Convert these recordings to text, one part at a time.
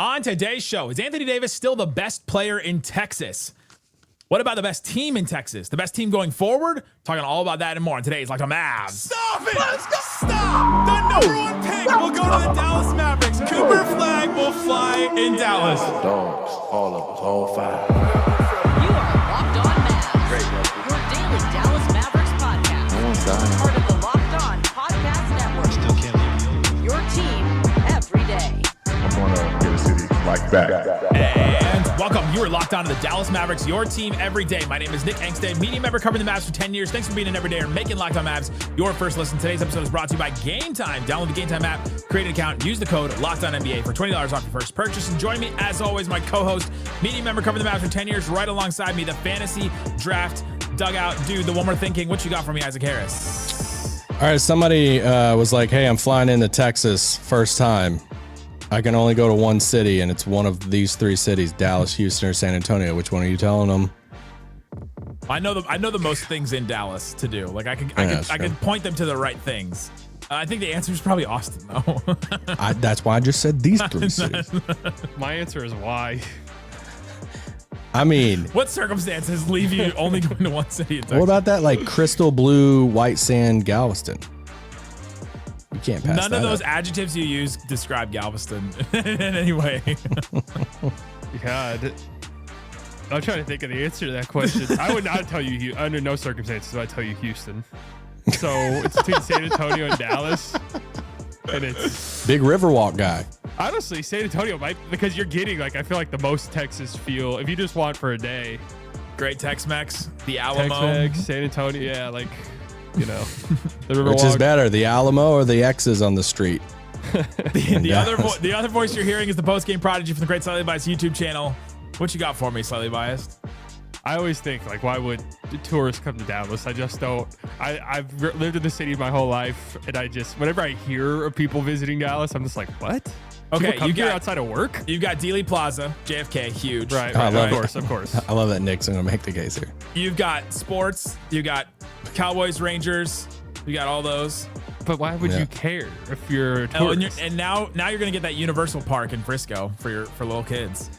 On today's show, is Anthony Davis still the best player in Texas? What about the best team in Texas? The best team going forward? Talking all about that and more on today's Locked On Mavs. Stop it! Let's go! Stop! The number one pick will go to the Dallas Mavericks. Cooper Flagg will fly in Dallas. Dogs, all of us, all five. You are Locked On Mavs. Great. Your daily Dallas Mavericks podcast. Part of the Locked On Podcast Network. Still can't leave. Your team every day. I'm going to get a city like that. And welcome. You are locked on to the Dallas Mavericks, your team every day. My name is Nick Angstadt, media member covering the Mavs for 10 years. Thanks for being an everyday and making Locked On Mavs your first listen. Today's episode is brought to you by GameTime. Download the GameTime app, create an account, use the code LOCKEDONNBA for $20 off your first purchase. And join me, as always, my co-host, media member covering the Mavs for 10 years, right alongside me, the fantasy draft dugout dude, the one we're thinking. What you got for me, Isaac Harris? All right, somebody was like, hey, I'm flying into Texas first time. I can only go to one city, and it's one of these three cities, Dallas, Houston, or San Antonio. Which one are you telling them? I know the most things in Dallas to do. Like I could point them to the right things. I think the answer is probably Austin, though. That's why I just said these three cities. My answer is why. I mean, what circumstances leave you only going to one city in Texas? what about that like crystal blue, white sand Galveston? You can't pass None of those adjectives you use describe Galveston in any way. God. I'm trying to think of the answer to that question. I would not tell you, under no circumstances would I tell you Houston. So it's between San Antonio and Dallas. And it's Big Riverwalk guy. honestly, San Antonio might, because you're getting like, I feel like the most Texas feel, if you just want for a day. Great Tex-Mex, the Alamo. Tex-Mex, San Antonio, yeah, like, you know. The Riverwalk. Which is better, the Alamo or the X's on the street? The other voice you're hearing is the post-game prodigy from the Great Slightly Biased YouTube channel. What you got for me, Slightly Biased? I always think, like, why would the tourists come to Dallas? I just don't. I've lived in the city my whole life, and I just, whenever I hear of people visiting Dallas, I'm just like, what? Okay, People come here outside of work? You've got Dealey Plaza, JFK, huge. Right, I love of course. I love that Nick's going to make the case here. You've got sports. You got Cowboys, Rangers. You got all those. But why would you care if you're a tourist? And now you're gonna get that Universal Park in Frisco for little kids.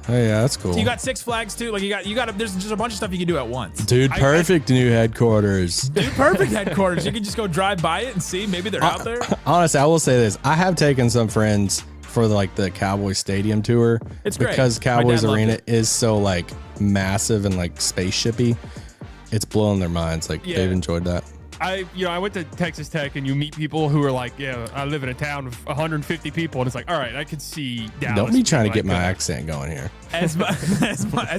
Oh yeah, that's cool. So you got Six Flags too. Like you got. There's just a bunch of stuff you can do at once. Dude, perfect new headquarters. Dude, perfect headquarters. You can just go drive by it and see. Maybe they're out there. Honestly, I will say this. I have taken some friends for the Cowboys Stadium tour. It's great. Because Cowboys My dad Arena loved it. is so like massive and like spaceshipy. It's blowing their minds. Like they've enjoyed that. I went to Texas Tech, and you meet people who are like, yeah, I live in a town of 150 people, and it's like, all right, I could see Dallas. Don't be trying to get like my that. accent going here. As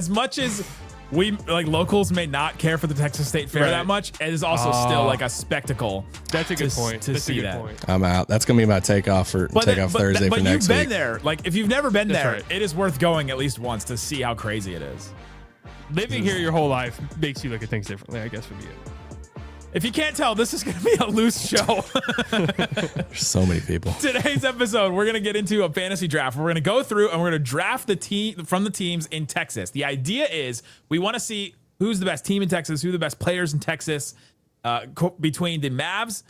much as we like locals may not care for the Texas State Fair that much, it is also still like a spectacle. That's a good point. To That's see a good that. point. I'm out. That's gonna be my takeoff Thursday for next you've been week. there. Like if you've never been there, right. it is worth going at least once to see how crazy it is. Living here your whole life makes you look at things differently, I guess, would be it. If you can't tell, this is going to be a loose show. There's so many people. Today's episode, we're going to get into a fantasy draft. We're going to go through and we're going to draft the team from the teams in Texas. The idea is we want to see who's the best team in Texas, who are the best players in Texas between the Mavs,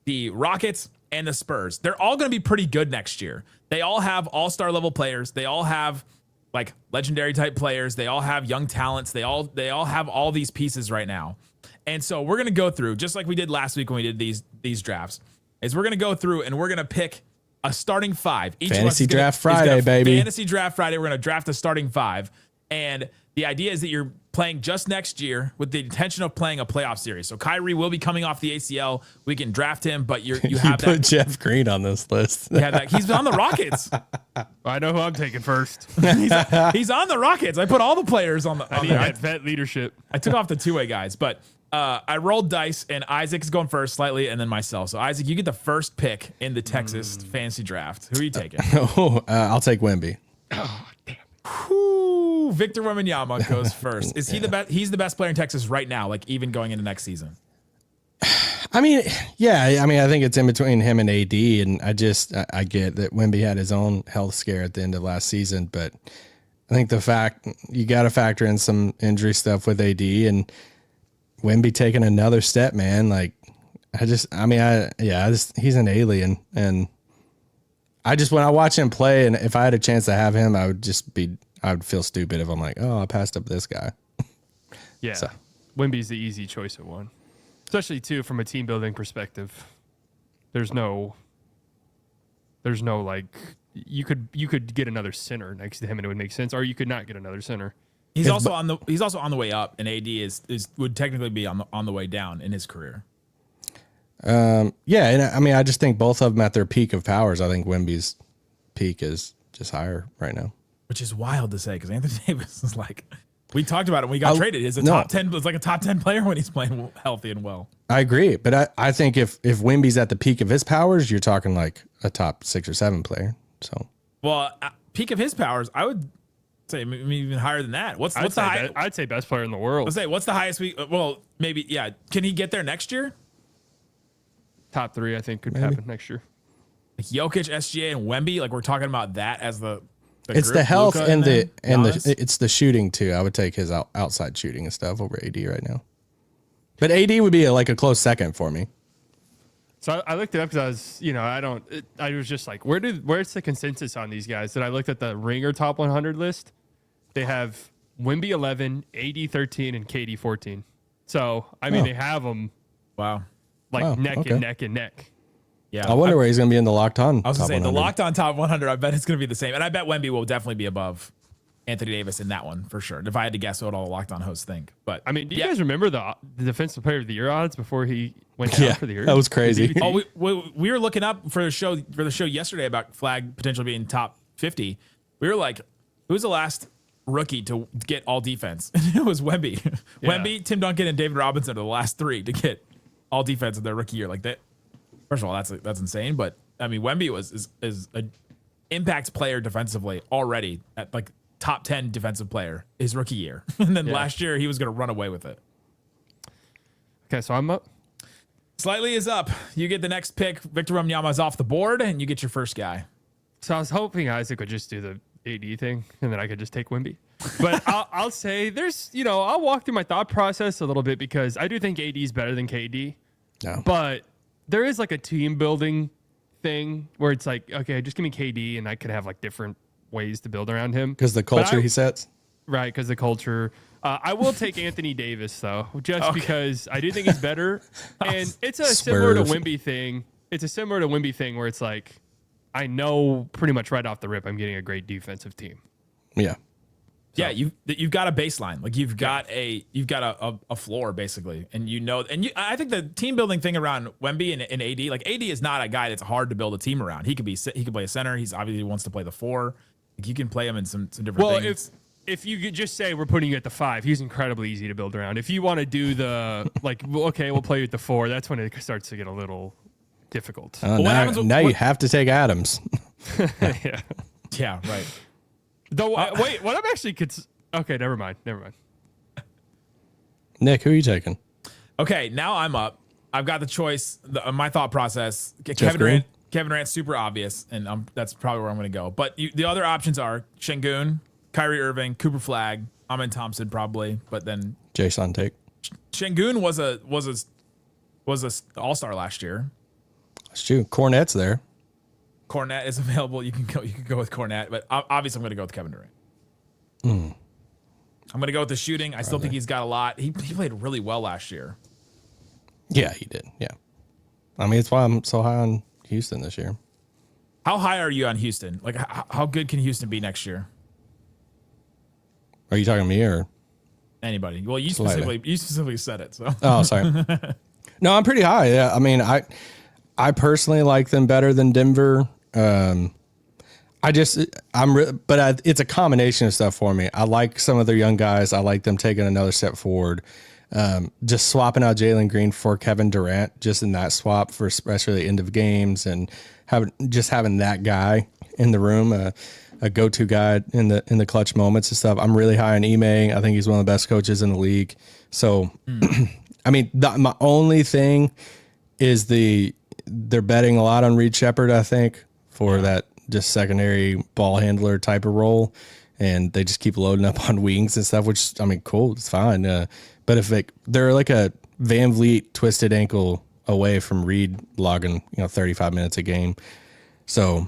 the Rockets, and the Spurs. They're all going to be pretty good next year. They all have all-star level players. They all have like legendary type players. They all have young talents. They all have all these pieces right now. And so we're going to go through, just like we did last week when we did these drafts, is we're going to go through and we're going to pick a starting five. Fantasy Draft Friday, baby. Fantasy Draft Friday. We're going to draft a starting five. And the idea is that you're playing just next year with the intention of playing a playoff series. So Kyrie will be coming off the ACL. We can draft him, but you have put Jeff Green on this list. You have that. He's on the Rockets. I know who I'm taking first. He's on the Rockets. I put all the players on the. I need that vet leadership. I took off the two-way guys, but I rolled dice, and Isaac's going first slightly, and then myself. So Isaac, you get the first pick in the Texas fantasy draft. Who are you taking? I'll take Wemby. Oh, damn. Whew, Victor Wembanyama goes first. Is he the best? He's the best player in Texas right now, like even going into next season. I mean, yeah. I mean, I think it's in between him and AD, and I get that Wemby had his own health scare at the end of last season, but I think the fact you got to factor in some injury stuff with AD and Wemby taking another step, man. Like, he's an alien, and I just, when I watch him play, and if I had a chance to have him, I would feel stupid if I'm like, oh, I passed up this guy. Yeah. So. Wemby's the easy choice at one, especially too from a team building perspective. There's no like you could get another center next to him and it would make sense, or you could not get another center. He's also on the way up, and AD would technically be on the way down in his career. Yeah, and I mean, I just think both of them at their peak of powers. I think Wemby's peak is just higher right now, which is wild to say because Anthony Davis is like, we talked about it when we got traded. He's top 10. It's like a top 10 player when he's playing healthy and well. I agree, but I think if Wemby's at the peak of his powers, you're talking like a top 6 or 7 player. So, well, peak of his powers, I would say maybe even higher than that. What's the highest? I'd say best player in the world. Let's say what's the highest well, maybe yeah. Can he get there next year? Top 3, I think, could happen next year. Like Jokic, SGA, and Wemby. Like we're talking about that as the it's group. the health Luka and the Giannis? it's the shooting too. I would take his outside shooting and stuff over AD right now. But AD would be like a close second for me. So I looked it up because I was, I was just like, where's the consensus on these guys? And I looked at the Ringer top 100 list. They have Wemby 11, AD 13, and KD 14. So I mean, they have them. Wow. Like neck okay. and neck and neck. Yeah. I wonder where he's going to be in the locked on. I was going to say, the 100. locked on top 100, I bet it's going to be the same. And I bet Wemby will definitely be above Anthony Davis in that one for sure. If I had to guess what all the locked on hosts think. But I mean, do you guys remember the defensive player of the year odds before he went down for the year? That was crazy. Oh, we were looking up for the show yesterday about Flagg potentially being top 50. We were like, who's the last rookie to get all defense? And it was Wemby. Yeah. Wemby, Tim Duncan, and David Robinson are the last 3 to get all defense in their rookie year. Like that. First of all, that's insane. But I mean, Wemby is an impact player defensively already at like top 10 defensive player his rookie year. And then last year he was going to run away with it. Okay, so I'm up. Slightly is up. You get the next pick. Victor Wembanyama is off the board, and you get your first guy. So I was hoping Isaac would just do the AD thing, and then I could just take Wemby. But I'll say there's, I'll walk through my thought process a little bit because I do think AD is better than KD. No. But there is like a team building thing where it's like, okay, just give me KD, and I could have like different ways to build around him. Because the culture he sets. Right, because the culture. I will take Anthony Davis, though, just because I do think he's better. And it's similar to Wemby thing. It's a similar to Wemby thing where it's like, I know pretty much right off the rip I'm getting a great defensive team. Yeah. Yeah, you've got a baseline, like you've got a floor basically, and I think the team building thing around Wemby and AD, like AD is not a guy that's hard to build a team around. He could play a center. He's obviously wants to play the 4. Like you can play him in some different things. If you could just say we're putting you at the 5, he's incredibly easy to build around. If you want to do the like, okay, we'll play you at the 4. That's when it starts to get a little difficult. Now you have to take Adams. Yeah. Yeah, right. Though, wait, what I'm actually okay, never mind. Nick, who are you taking? Okay, now I'm up. I've got the choice. My thought process. Jeff Green? Kevin Durant's super obvious, and that's probably where I'm going to go. But the other options are Şengün, Kyrie Irving, Cooper Flagg, Amen Thompson probably, but then Jason take. Şengün was a all-star last year. That's true. Cornette's there. Cornet is available. You can go with Cornet, but obviously I'm going to go with Kevin Durant. I'm going to go with the shooting. I still think he's got a lot. He played really well last year. Yeah, he did. Yeah. I mean, it's why I'm so high on Houston this year. How high are you on Houston? Like, how good can Houston be next year? Are you talking to me or Anybody? Well, you specifically said it. So. Oh, sorry. No, I'm pretty high. Yeah. I mean, I personally like them better than Denver. But it's a combination of stuff for me. I like some of their young guys. I like them taking another step forward. Just swapping out Jalen Green for Kevin Durant, just in that swap for especially the end of games and having that guy in the room, a go-to guy in the clutch moments and stuff. I'm really high on Ime. I think he's one of the best coaches in the league. So, I mean, my only thing is they're betting a lot on Reed Shepherd, I think, for that just secondary ball handler type of role. And they just keep loading up on wings and stuff, which, I mean, cool, it's fine. But if they're like a Van Vliet twisted ankle away from Reed logging, 35 minutes a game. So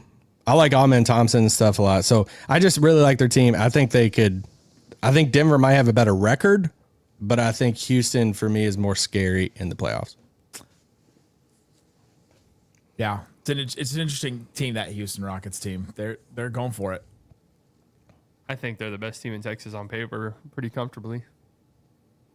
I like Amen Thompson and stuff a lot. So I just really like their team. I think Denver might have a better record, but I think Houston for me is more scary in the playoffs. Yeah, it's an interesting team, that Houston Rockets team. They're going for it. I think they're the best team in Texas on paper, pretty comfortably.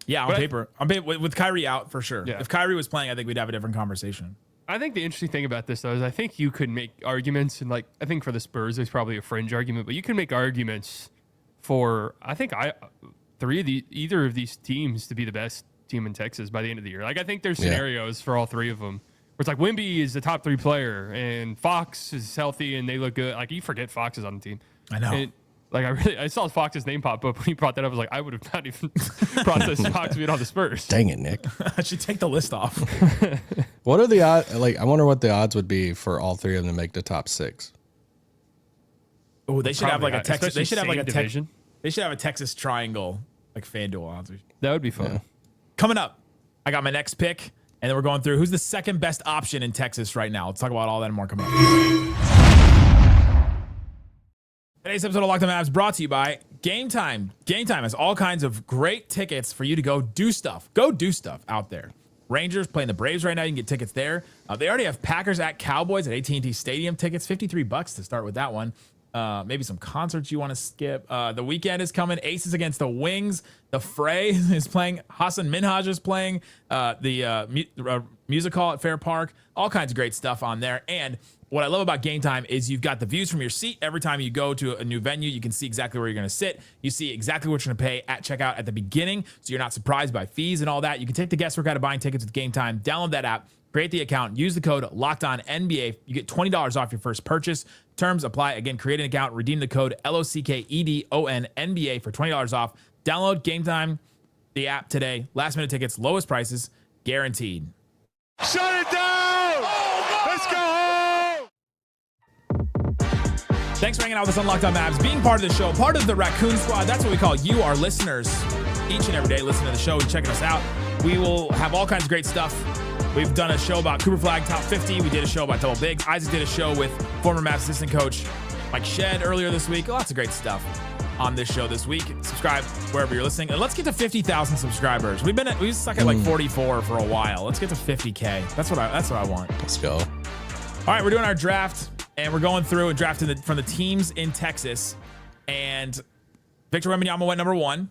Yeah, on paper, with Kyrie out for sure. Yeah. If Kyrie was playing, I think we'd have a different conversation. I think the interesting thing about this, though, is I think you could make arguments, and like I think for the Spurs, there's probably a fringe argument, but you can make arguments for either of these teams to be the best team in Texas by the end of the year. Like I think there's scenarios for all three of them where it's like Wemby is the top 3 player, and Fox is healthy and they look good. Like you forget Fox is on the team. I know. And, like I saw Fox's name pop up when he brought that up. I was like, I would have not even processed Fox being on the Spurs. Dang it, Nick. I should take the list off. What are the odds? Like, I wonder what the odds would be for all three of them to make the top 6. Oh, they should have like a Texas. They should have like a division. They should have a Texas triangle, like FanDuel odds. That would be fun. Yeah. Coming up, I got my next pick, and then we're going through who's the second best option in Texas right now. Let's talk about all that and more coming up. Today's episode of Locked On Mavs brought to you by GameTime. GameTime has all kinds of great tickets for you to go do stuff. Go do stuff out there. Rangers playing the Braves right now. You can get tickets there. They already have Packers at Cowboys at AT&T Stadium tickets. $53 to start with that one. Maybe some concerts you want to skip. The weekend is coming. Aces against the Wings. The Fray is playing. Hassan Minhaj is playing. The music hall at Fair Park. All kinds of great stuff on there. And what I love about Game Time is you've got the views from your seat. Every time you go to a new venue, you can see exactly where you're going to sit. You see exactly what you're going to pay at checkout at the beginning, so you're not surprised by fees and all that. You can take the guesswork out of buying tickets with Game Time. Download that app, create the account, use the code LOCKEDONNBA. You get $20 off your first purchase. Terms apply. Again, create an account, redeem the code LOCKEDONNBA for $20 off. Download Game Time, the app today. Last minute tickets, lowest prices, guaranteed. Shut it down! Let's go home! Thanks for hanging out with us on Locked On Mavs, being part of the show, part of the Raccoon Squad. That's what we call you, our listeners. Each and every day, listen to the show and checking us out. We will have all kinds of great stuff. We've done a show about Cooper Flagg Top 50. We did a show about double bigs. Isaac did a show with former Mavs assistant coach Mike Shed earlier this week. Lots of great stuff on this show this week. Subscribe wherever you're listening. And let's get to 50,000 subscribers. We've stuck at like 44 for a while. Let's get to 50K. That's what I want. Let's go. All right, we're doing our draft, and we're going through and drafting from the teams in Texas. And Victor Wembanyama went number 1.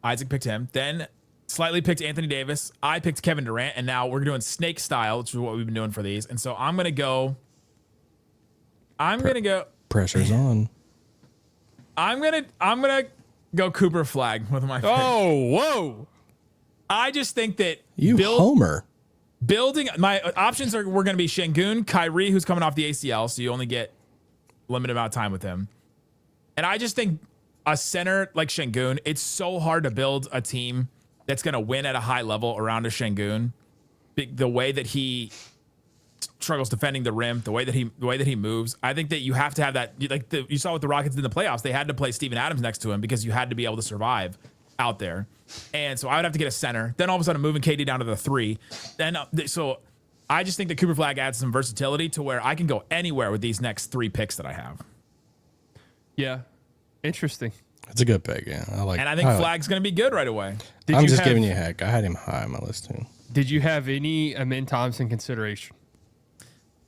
Isaac picked him. Then slightly picked Anthony Davis. I picked Kevin Durant, and now we're doing snake style, which is what we've been doing for these. And so I'm gonna go. Pressure's on. I'm gonna go Cooper Flagg with my pick. Oh, whoa! I just think that Homer. Building my options we're going to be Şengün, Kyrie, who's coming off the ACL, so you only get limited amount of time with him. And I just think a center like Şengün, it's so hard to build a team that's going to win at a high level around a Şengün. The way that he struggles defending the rim, the way that he moves. I think that you have to have that. Like you saw with the Rockets in the playoffs, they had to play Steven Adams next to him because you had to be able to survive out there. And so I would have to get a center. Then all of a sudden, moving KD down to the 3. Then so I just think that Cooper Flagg adds some versatility to where I can go anywhere with these next 3 picks that I have. Yeah, interesting. It's a good pick. Yeah, I like. And I think Flagg's going to be good right away. I'm just giving you a heck. I had him high on my list too. Did you have any Amen Thompson consideration?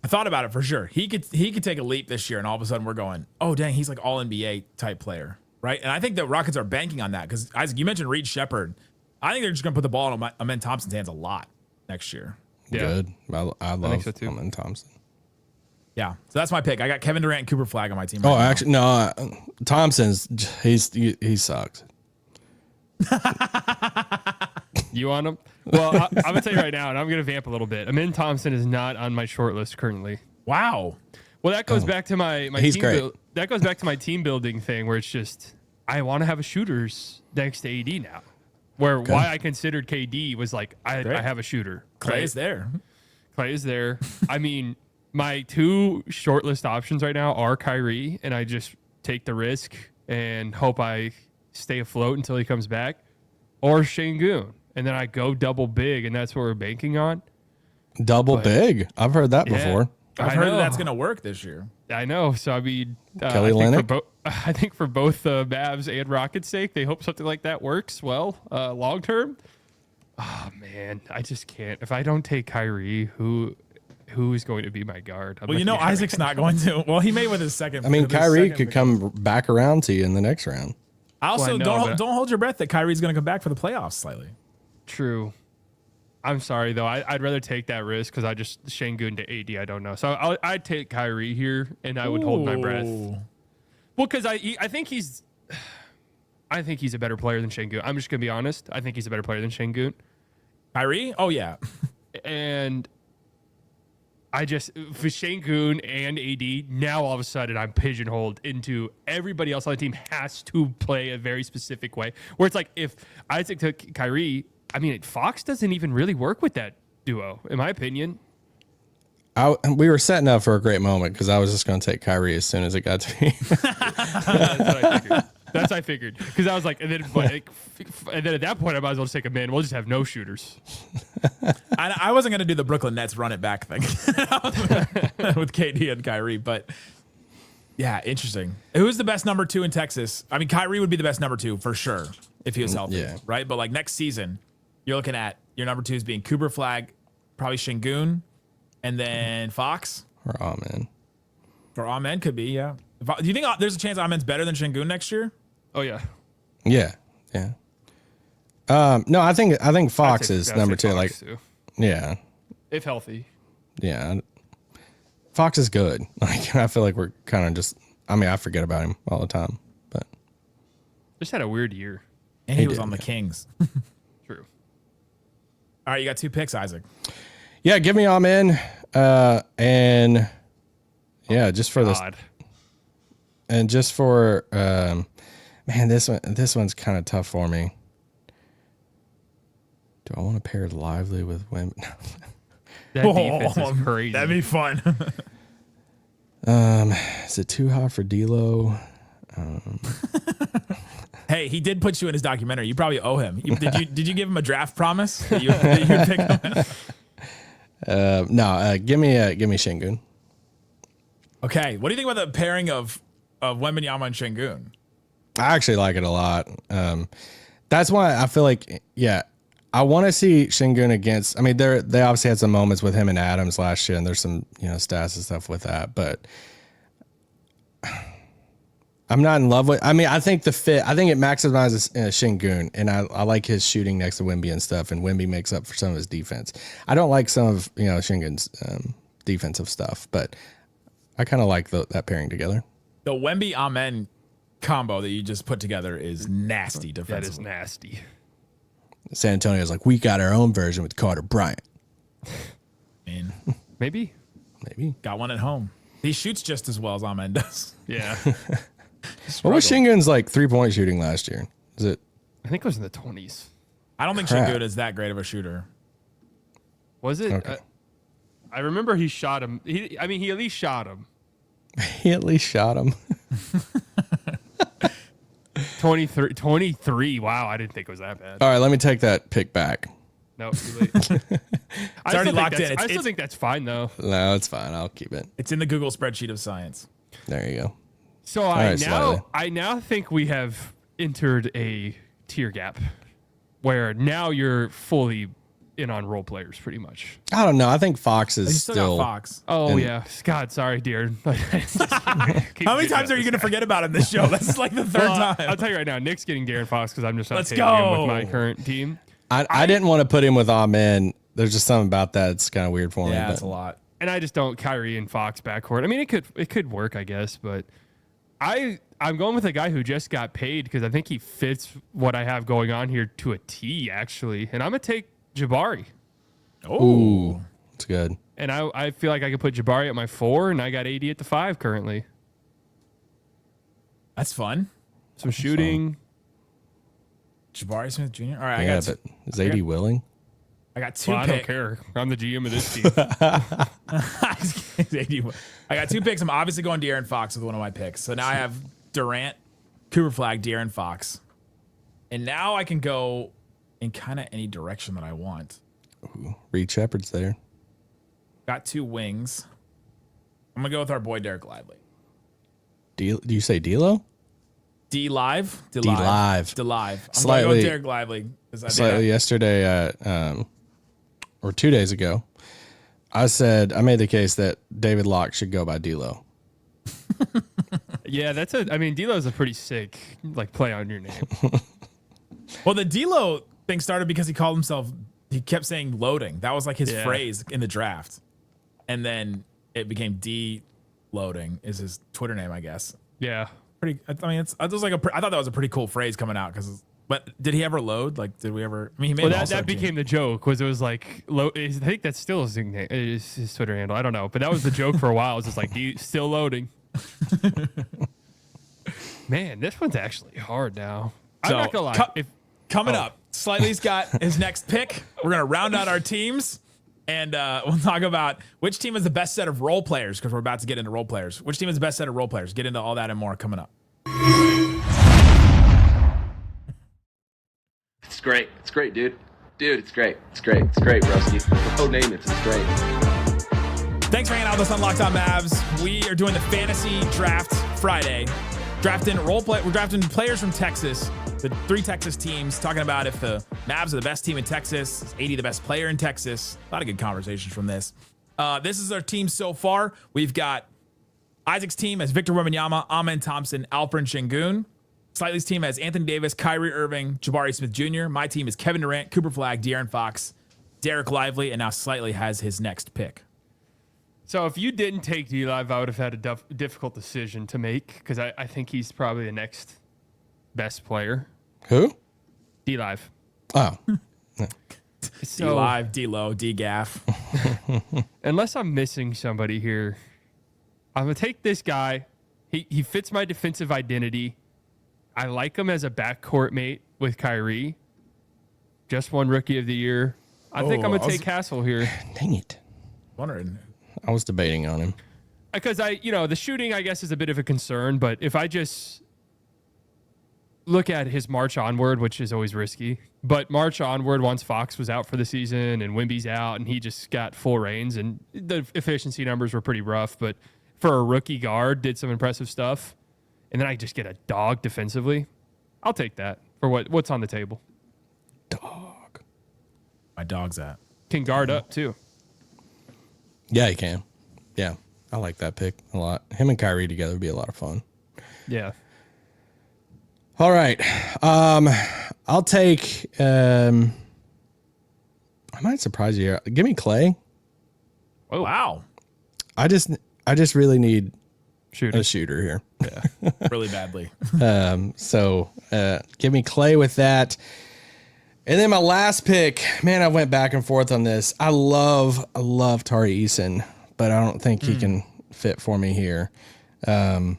I thought about it for sure. He could take a leap this year, and all of a sudden we're going, oh dang, he's like all NBA type player. Right. And I think the Rockets are banking on that because, Isaac, you mentioned Reed Shepherd. I think they're just going to put the ball in Amen Thompson's hands a lot next year. Yeah. Good. I love so too. Amen Thompson. Yeah. So that's my pick. I got Kevin Durant and Cooper Flagg on my team. Oh, actually, no. Thompson's, he sucks. You want him? Well, I'm going to tell you right now, and I'm going to vamp a little bit. Amen Thompson is not on my short list currently. Wow. Well, that goes back to my he's team great. that goes back to my team building thing where it's just I want to have a shooters next to AD now. Where why I considered KD was like I have a shooter. Klay is there. Klay is there. I mean, my 2 shortlist options right now are Kyrie, and I just take the risk and hope I stay afloat until he comes back, or Şengün, and then I go double big, and that's what we're banking on. Double big. I've heard that before. I've I heard know. that's going to work this year. I know. So I mean, Kelly Olynyk? I think for both the Mavs and Rockets' sake, they hope something like that works well long term. Oh man, I just can't. If I don't take Kyrie, who's going to be my guard? Well, you know, Isaac's not going to. Well, he may with his second. I mean, with his Kyrie second could pick. come back around to you in the next round. Also, Well, I know, don't hold your breath that Kyrie's going to come back for the playoffs slightly. True. I'm sorry though. I'd rather take that risk because I just Şengün to AD. I don't know. So I'd take Kyrie here, and I would hold my breath. Ooh. Well, because I think he's a better player than Şengün. I'm just gonna be honest. I think he's a better player than Şengün. Kyrie? Oh, yeah. And I just for Şengün and AD, now all of a sudden I'm pigeonholed into everybody else on the team has to play a very specific way. Where it's like if Isaac took Kyrie, I mean Fox doesn't even really work with that duo, in my opinion. We were setting up for a great moment because I was just going to take Kyrie as soon as it got to me. That's what I figured. Because I was like, and then at that point, I might as well just take a man. We'll just have no shooters. I wasn't going to do the Brooklyn Nets run it back thing with KD and Kyrie, but yeah, interesting. Who's the best number 2 in Texas? I mean, Kyrie would be the best number 2 for sure if he was healthy, Yeah. right? But like next season, you're looking at your number 2s being Cooper Flagg, probably Şengün, and then Fox. Or Amen. Or Amen could be, yeah. Do you think there's a chance Amen's better than Şengün next year? Oh, yeah. Yeah. No, I think Fox is I'd number say 2. Fox, Like, too. yeah. If healthy. Yeah. Fox is good. Like, I feel like we're kind of just, I mean, I forget about him all the time, but Just had a weird year. And he was did, on the yeah. Kings. True. All right, you got 2 picks, Isaac. yeah, give me Amen. And yeah, just for this, God. and just for, man, this one's kind of tough for me. Do I want to pair Lively with Wim? That defense is crazy. That'd be fun. Is it too hot for D'Lo? Hey, he did put you in his documentary. You probably owe him. Did you give him a draft promise that you'd pick him? No, give me Şengün. Okay, what do you think about the pairing of Wembanyama and Şengün? I actually like it a lot. That's why I feel like, yeah, I want to see Şengün against. I mean, they obviously had some moments with him and Adams last year, and there's some stats and stuff with that. But I'm not in love with. I mean, I think the fit. I think it maximizes Şengün, and I like his shooting next to Wemby and stuff, and Wemby makes up for some of his defense. I don't like some of Şengün's defensive stuff, but I kind of like that pairing together. The Wemby Amen combo that you just put together is nasty That defensively. is nasty. San Antonio's like, we got our own version with Carter Bryant. Man, Maybe. Maybe. got one at home. He shoots just as well as Amen does. Yeah. What was Şengün's like 3-point shooting last year? Is it? I think it was in the 20s. I don't think Crap. Şengün is that great of a shooter. Was it? Okay. I remember he shot him. He at least shot him. He at least shot him. 23. Wow, I didn't think it was that bad. All right, let me take that pick back. No, too late. It's already locked in. I still think that's fine though. No, it's fine. I'll keep it. It's in the Google spreadsheet of science. There you go. So right, slightly. I now think we have entered a tier gap where now you're fully in on role players pretty much. I don't know. I think Fox You is still still. got Fox. Oh And- yeah. God, sorry, dear. How many times are you going to forget about him this show? This is like the third time. I'll tell you right now, Nick's getting Darren Fox because I'm just not Let's taking him go. with my current team. I didn't want to put him with Amen. There's just something about that. It's kind of weird for me. Yeah, but that's a lot. And I just don't Kyrie and Fox backcourt. I mean, it could work, I guess, but I'm going with a guy who just got paid because I think he fits what I have going on here to a T, actually. And I'm gonna take Jabari. Ooh, it's good. And I feel like I could put Jabari at my 4, and I got 80 at the 5 currently. That's fun. Some shooting. Jabari Smith Jr. All right, Yeah, but is AD willing? I got 2 Well, I don't picks. care. I'm the GM of this team. I got 2 picks. I'm obviously going De'Aaron Fox with one of my picks. So now I have Durant, Cooper Flagg, De'Aaron Fox. And now I can go in kind of any direction that I want. Reed Shepard's there. Got 2 wings. I'm gonna go with our boy Dereck Lively. Do you say D'Lo? D-Live? D-Live. D-Live. I'm Slightly- going to go Dereck Lively. Slightly yesterday, or 2 days ago, I made the case that David Locke should go by D'Lo. Yeah, D'Lo's a pretty sick play on your name. Well, the D'Lo thing started because he kept saying loading. That was like his phrase in the draft. And then it became D-loading is his Twitter name, I guess. Yeah. I thought that was a pretty cool phrase coming out but did he ever load? Did we ever? I mean, he made that became the joke. Was it was I think that's still his nickname, his Twitter handle. I don't know, but that was the joke for a while. It was just still loading. Man, this one's actually hard now. I'm not gonna lie. Coming up, Slightly's got his next pick. We're gonna round out our teams, and we'll talk about which team is the best set of role players because we're about to get into role players. Which team is the best set of role players? Get into all that and more coming up. It's great. It's great, dude. Dude, it's great. It's great. It's great, Rusty. Oh, name it. It's great. Thanks for hanging out with us on Locked On Mavs. We are doing the Fantasy Draft Friday. We're drafting players from Texas, the 3 Texas teams, talking about if the Mavs are the best team in Texas, is 80 the best player in Texas. A lot of good conversations from this. This is our team so far. We've got Isaac's team as Victor Wembanyama, Amen Thompson, Alperen Şengün. Slightly's team has Anthony Davis, Kyrie Irving, Jabari Smith Jr. My team is Kevin Durant, Cooper Flagg, De'Aaron Fox, Dereck Lively, and now Slightly has his next pick. So if you didn't take D-Live, I would have had a difficult decision to make because I think he's probably the next best player. Who? D-Live. Oh. So, D-Live, D-Low, D-Gaff. Unless I'm missing somebody here, I'm going to take this guy. He fits my defensive identity. I like him as a backcourt mate with Kyrie. Just won Rookie of the Year. I think I'm going to take Castle here. Dang it. Wondering. I was debating on him. Because the shooting, I guess, is a bit of a concern. But if I just look at his march onward, which is always risky, but march onward once Fox was out for the season and Wemby's out and he just got full reins and the efficiency numbers were pretty rough. But for a rookie guard, did some impressive stuff. And then I just get a dog defensively. I'll take that for what's on the table. Dog. My dog's at. Can guard up, too. Yeah, he can. Yeah, I like that pick a lot. Him and Kyrie together would be a lot of fun. Yeah. All right. I'll take... I might surprise you here. Give me Klay. Oh, wow. I just really need Shooter. a shooter here. Yeah, really badly. So give me Klay with that. And then my last pick, man, I went back and forth on this. I love Tari Eason, but I don't think he can fit for me here. Because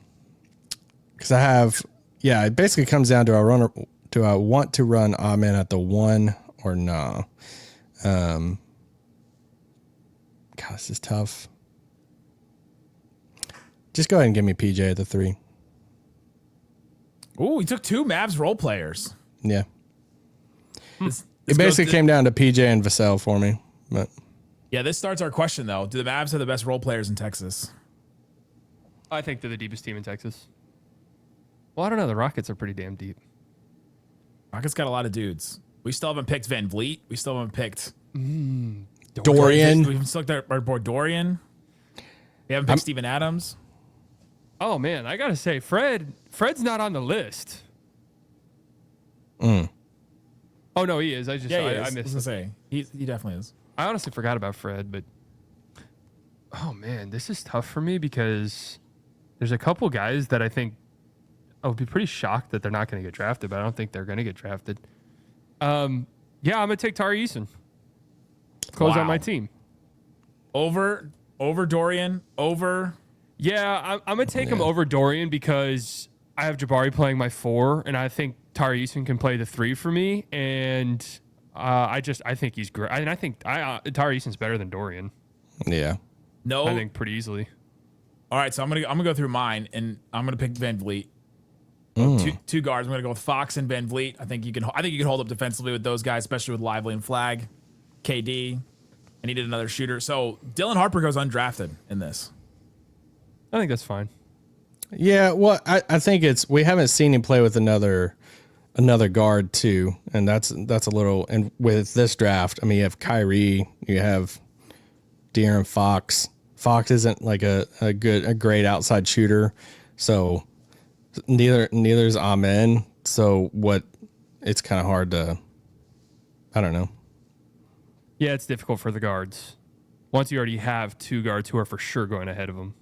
I have, it basically comes down to do I want to run Amen at the 1 or no? God, this is tough. Just go ahead and give me PJ at the 3. Ooh, he took 2 Mavs role players. Yeah. This It basically came down to PJ and Vassell for me. But yeah, this starts our question, though. Do the Mavs have the best role players in Texas? I think they're the deepest team in Texas. Well, I don't know. The Rockets are pretty damn deep. Rockets got a lot of dudes. We still haven't picked Van Vliet. We still haven't picked Dorian. We haven't looked at our board Dorian. We haven't picked Steven Adams. Oh, man. I got to say, Fred's not on the list. Oh, no, he is. I missed I was it. gonna say he definitely is. I honestly forgot about Fred, but oh man, this is tough for me because there's a couple guys that I think I would be pretty shocked that they're not going to get drafted, but I don't think they're going to get drafted. I'm going to take Tari Eason. Close out my team. Over Dorian, over. Yeah, I'm going to take him over Dorian because I have Jabari playing my 4, and I think Tari Eason can play the 3 for me, and I think he's great. I think Tari Eason's better than Dorian. Yeah. No. I think pretty easily. All right, so I'm gonna go through mine, and I'm gonna pick Van Vliet. Two guards. I'm gonna go with Fox and Van Vliet. I think you can hold up defensively with those guys, especially with Lively and Flagg, KD. I needed another shooter. So Dylan Harper goes undrafted in this. I think that's fine. Yeah, well, I think we haven't seen him play with another guard too, and that's a little. And with this draft, I mean, you have Kyrie, you have De'Aaron Fox. Fox isn't like a great outside shooter, so neither is Amen. So it's kind of hard to, I don't know. Yeah, it's difficult for the guards. Once you already have two guards who are for sure going ahead of them.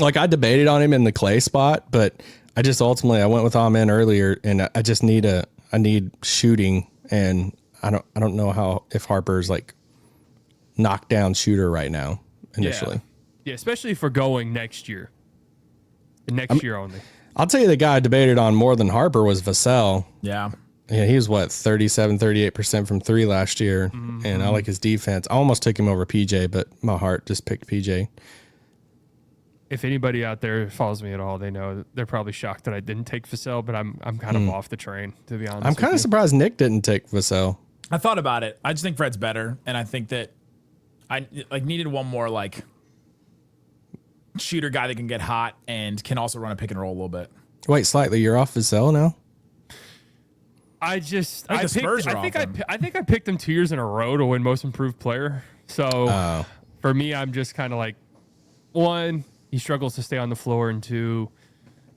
Like I debated on him in the Klay spot, but I just ultimately I went with Amen earlier, and I just need shooting, and I don't know if Harper's like knockdown shooter right now initially. Yeah, especially for going next year. Next year only. I'll tell you the guy I debated on more than Harper was Vassell. Yeah. Yeah, he was 38% from three last year, and I like his defense. I almost took him over PJ, but my heart just picked PJ. If anybody out there follows me at all, they know they're probably shocked that I didn't take Vassell, but I'm kind of off the train, to be honest. I'm kind of surprised Nick didn't take Vassell. I thought about it. I just think Fred's better, and I think that I needed one more like shooter guy that can get hot and can also run a pick and roll a little bit. Wait, slightly, you're off Vassell now? I think I picked him 2 years in a row to win Most Improved Player. So for me, I'm just kind of like, one, he struggles to stay on the floor, and two,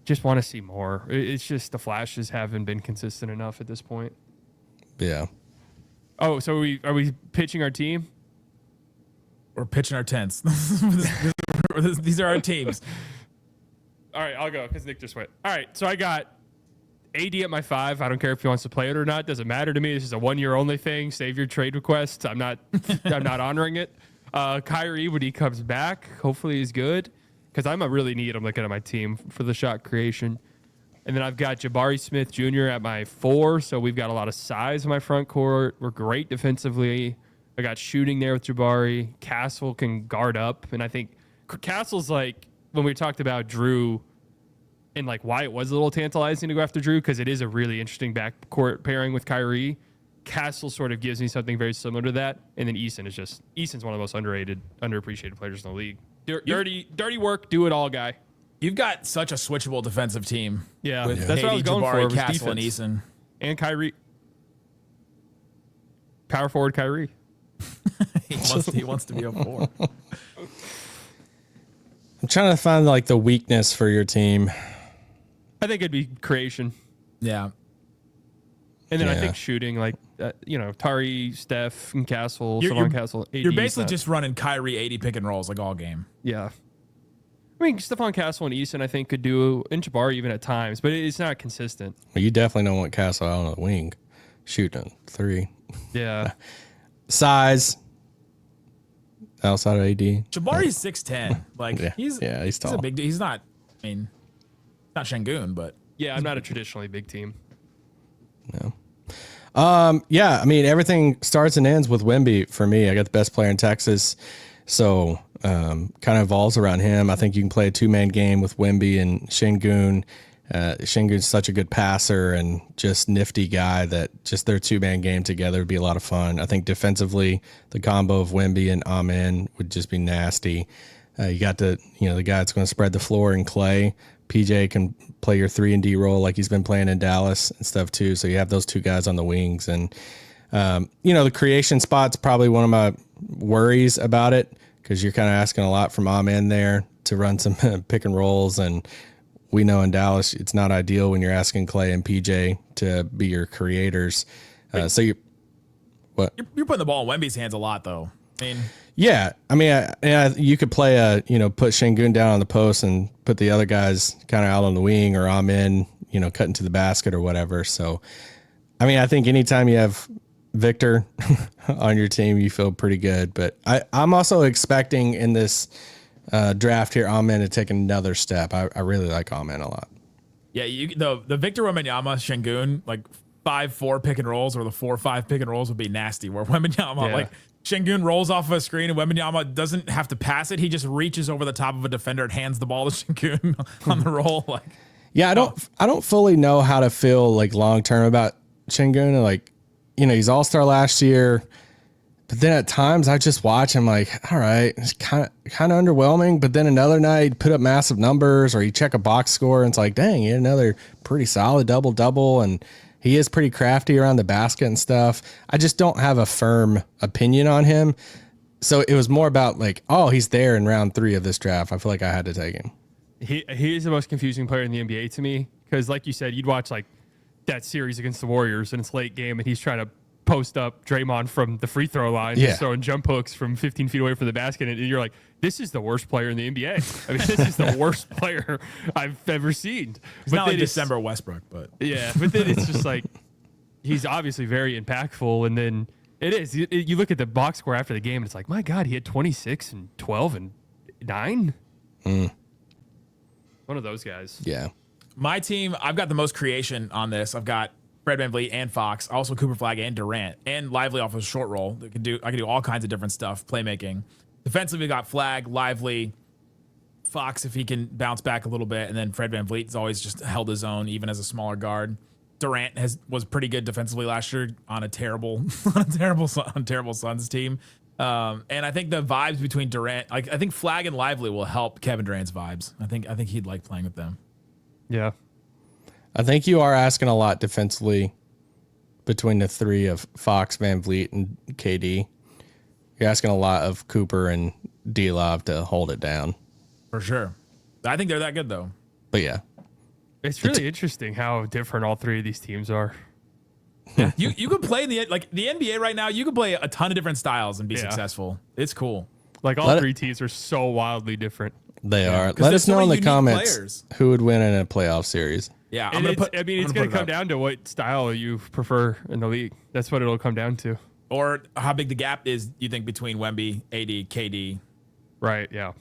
just want to see more. It's just the flashes haven't been consistent enough at this point. Yeah. Oh, so are we pitching our team? We're pitching our tents. These are our teams. All right, I'll go because Nick just went. All right, so I got AD at my 5. I don't care if he wants to play it or not. Doesn't matter to me. This is a 1 year only thing. Save your trade request. I'm not honoring it. Kyrie, when he comes back, hopefully he's good, because I'm a really need him looking at my team for the shot creation. And then I've got Jabari Smith Jr. at my 4, so we've got a lot of size in my front court. We're great defensively. I got shooting there with Jabari. Castle can guard up, and I think Castle's like, when we talked about Drew and like why it was a little tantalizing to go after Drew, because it is a really interesting backcourt pairing with Kyrie. Castle sort of gives me something very similar to that, and then Eason's one of the most underrated, underappreciated players in the league. Dirty work, do it all guy. You've got such a switchable defensive team. Yeah, with that's what I was going Jabari, for. Castle, and Eason, and Kyrie. Power forward Kyrie. he wants to be a 4. I'm trying to find like the weakness for your team. I think it'd be creation. Yeah. And then I think shooting, like, Tari, Steph, and Castle, Savon Castle. AD, you're basically just running Kyrie 80 pick and rolls like all game. Yeah. I mean, Stephon Castle and Eason, I think, could do, and Jabari even at times, but it's not consistent. Well, you definitely don't want Castle out on the wing shooting 3. Yeah. Size outside of AD. Jabari's 6'10". Like, he's tall. He's a big. He's not. I mean, not Şengün, but yeah, I'm not a traditionally big team. No. Yeah, I mean, everything starts and ends with Wemby for me. I got the best player in Texas, so kind of evolves around him. I think you can play a 2-man game with Wemby and Şengün. Şengün's such a good passer and just nifty guy that just their 2-man game together would be a lot of fun. I think defensively, the combo of Wemby and Amen would just be nasty. You got the guy that's going to spread the floor in Klay. PJ can play your 3-and-D role like he's been playing in Dallas and stuff too. So you have those two guys on the wings, and the creation spot's probably one of my worries about it, because you're kind of asking a lot from Amen there to run some pick and rolls, and we know in Dallas it's not ideal when you're asking Klay and PJ to be your creators. So you're putting the ball in Wemby's hands a lot, though. I mean, yeah, I mean, you could play put Şengün down on the post and put the other guys kind of out on the wing, or Amen, cutting to the basket or whatever. So, I mean, I think anytime you have Victor on your team, you feel pretty good. But I'm also expecting in this draft here, Amen to take another step. I really like Amen a lot. Yeah, the Victor Wembanyama Şengün, like 5-4 pick and rolls, or the 4-5 pick and rolls would be nasty. Where Wembanyama, like Şengün rolls off of a screen and Wembanyama doesn't have to pass it. He just reaches over the top of a defender and hands the ball to Şengün on the roll. Like, yeah, I don't fully know how to feel like long term about Şengün. Like, he's all-star last year. But then at times I just watch him like, all right, it's kind of underwhelming. But then another night he'd put up massive numbers, or you check a box score and it's like, dang, he had another pretty solid double. And he is pretty crafty around the basket and stuff. I just don't have a firm opinion on him. So it was more about like, oh, he's there in round 3 of this draft. I feel like I had to take him. He is the most confusing player in the NBA to me, because like you said, you'd watch like that series against the Warriors and it's late game and he's trying to post up Draymond from the free throw line, just throwing jump hooks from 15 feet away from the basket, and you're like, this is the worst player in the NBA. I mean, this is the worst player I've ever seen. It's not like December Westbrook, but yeah, but then it's just like, he's obviously very impactful, and then it is. You look at the box score after the game, and it's like, my God, he had 26 and 12 and 9. One of those guys. Yeah. My team, I've got the most creation on this. I've got Fred VanVleet and Fox, also Cooper Flagg and Durant, and Lively off a short roll. I can do all kinds of different stuff, playmaking. Defensively, we got Flagg, Lively, Fox if he can bounce back a little bit, and then Fred VanVleet's always just held his own, even as a smaller guard. Durant was pretty good defensively last year on a terrible Suns team. And I think the vibes between Durant, I think Flagg and Lively will help Kevin Durant's vibes. I think he'd like playing with them. Yeah. I think you are asking a lot defensively between the 3 of Fox, VanVleet, and KD. You're asking a lot of Cooper and D-Love to hold it down. For sure. I think they're that good, though. But yeah. It's really interesting how different all 3 of these teams are. You could play in the NBA right now. You could play a ton of different styles and be successful. It's cool. Like all 3 teams are so wildly different. They are. Let us know in the comments who would win in a playoff series. Yeah, it's going to come down to what style you prefer in the league. That's what it'll come down to. Or how big the gap is, you think, between Wemby, AD, KD. Right, yeah.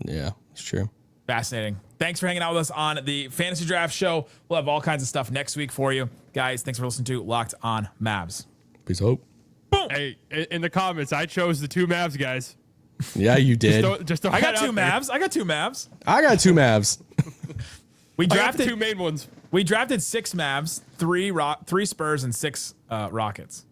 Yeah, it's true. Fascinating. Thanks for hanging out with us on the Fantasy Draft Show. We'll have all kinds of stuff next week for you. Guys, thanks for listening to Locked On Mavs. Peace out. Boom. Hey, in the comments, I chose the 2 Mavs, guys. Yeah, you did. I got 2 Mavs. I got 2 Mavs. I got 2 Mavs. We drafted the 2 main ones. We drafted 6 Mavs, 3 Spurs, and 6 Rockets.